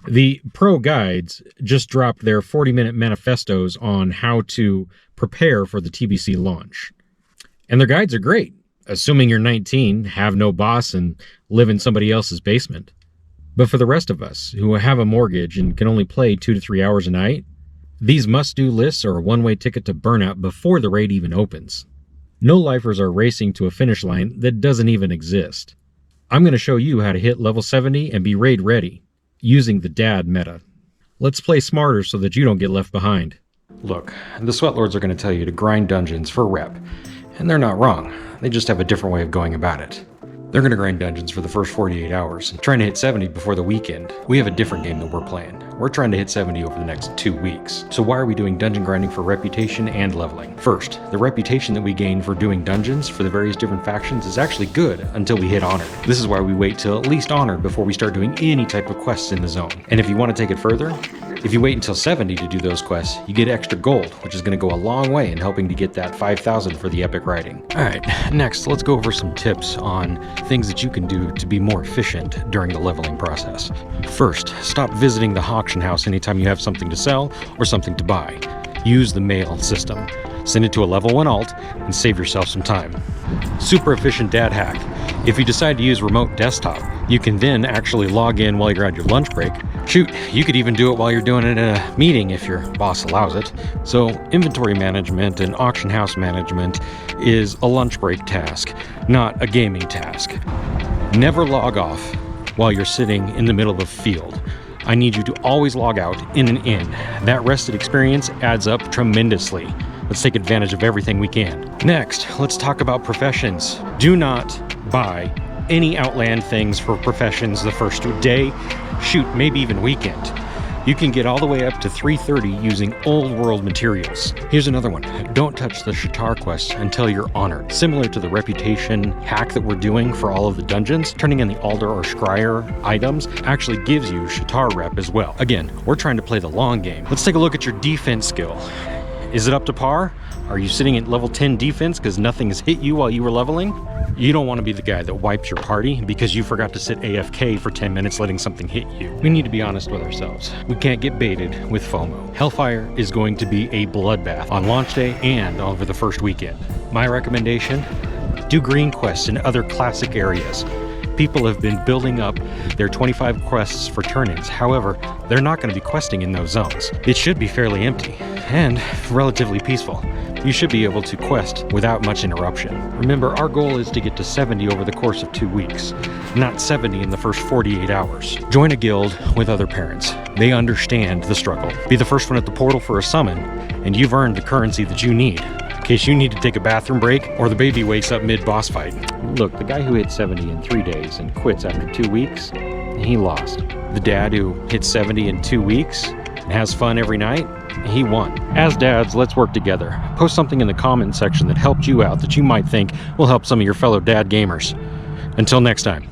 The pro guides just dropped their 40-minute manifestos on how to prepare for the TBC launch. And their guides are great, assuming you're 19, have no boss, and live in somebody else's basement. But for the rest of us, who have a mortgage and can only play 2 to 3 hours a night, these must-do lists are a one-way ticket to burnout before the raid even opens. No-lifers are racing to a finish line that doesn't even exist. I'm going to show you how to hit level 70 and be raid ready, using the dad meta. Let's play smarter so that you don't get left behind. Look, the Sweatlords are going to tell you to grind dungeons for rep, and they're not wrong. They just have a different way of going about it. They're going to grind dungeons for the first 48 hours, trying to hit 70 before the weekend. We have a different game that we're playing. We're trying to hit 70 over the next 2 weeks. So why are we doing dungeon grinding for reputation and leveling? First, the reputation that we gain for doing dungeons for the various different factions is actually good until we hit Honored. This is why we wait till at least Honored before we start doing any type of quests in the zone. And if you want to take it further, if you wait until 70 to do those quests, you get extra gold, which is going to go a long way in helping to get that 5,000 for the epic riding. Alright, next let's go over some tips on things that you can do to be more efficient during the leveling process. First, stop visiting the auction house anytime you have something to sell or something to buy. Use the mail system. Send it to a level 1 alt and save yourself some time. Super efficient dad hack. If you decide to use remote desktop, you can then actually log in while you're at your lunch break. Shoot, you could even do it while you're doing it in a meeting if your boss allows it. So inventory management and auction house management is a lunch break task, not a gaming task. Never log off while you're sitting in the middle of a field. I need you to always log out in and in. That rested experience adds up tremendously. Let's take advantage of everything we can. Next, let's talk about professions. Do not buy any Outland things for professions the first day, shoot, maybe even weekend. You can get all the way up to 330 using old world materials. Here's another one. Don't touch the Sha'tar quests until you're honored. Similar to the reputation hack that we're doing for all of the dungeons, turning in the Alder or Scryer items actually gives you Sha'tar rep as well. Again, we're trying to play the long game. Let's take a look at your defense skill. Is it up to par? Are you sitting at level 10 defense because nothing has hit you while you were leveling? You don't want to be the guy that wipes your party because you forgot to sit AFK for 10 minutes letting something hit you. We need to be honest with ourselves. We can't get baited with FOMO. Hellfire is going to be a bloodbath on launch day and over the first weekend. My recommendation, do green quests in other classic areas. People have been building up their 25 quests for turn-ins. However, they're not going to be questing in those zones. It should be fairly empty and relatively peaceful. You should be able to quest without much interruption. Remember, our goal is to get to 70 over the course of 2 weeks, not 70 in the first 48 hours. Join a guild with other parents. They understand the struggle. Be the first one at the portal for a summon, and you've earned the currency that you need. In case you need to take a bathroom break or the baby wakes up mid-boss fight. Look, the guy who hit 70 in 3 days and quits after 2 weeks, he lost. The dad who hit 70 in 2 weeks and has fun every night, he won. As dads, let's work together. Post something in the comment section that helped you out that you might think will help some of your fellow dad gamers. Until next time.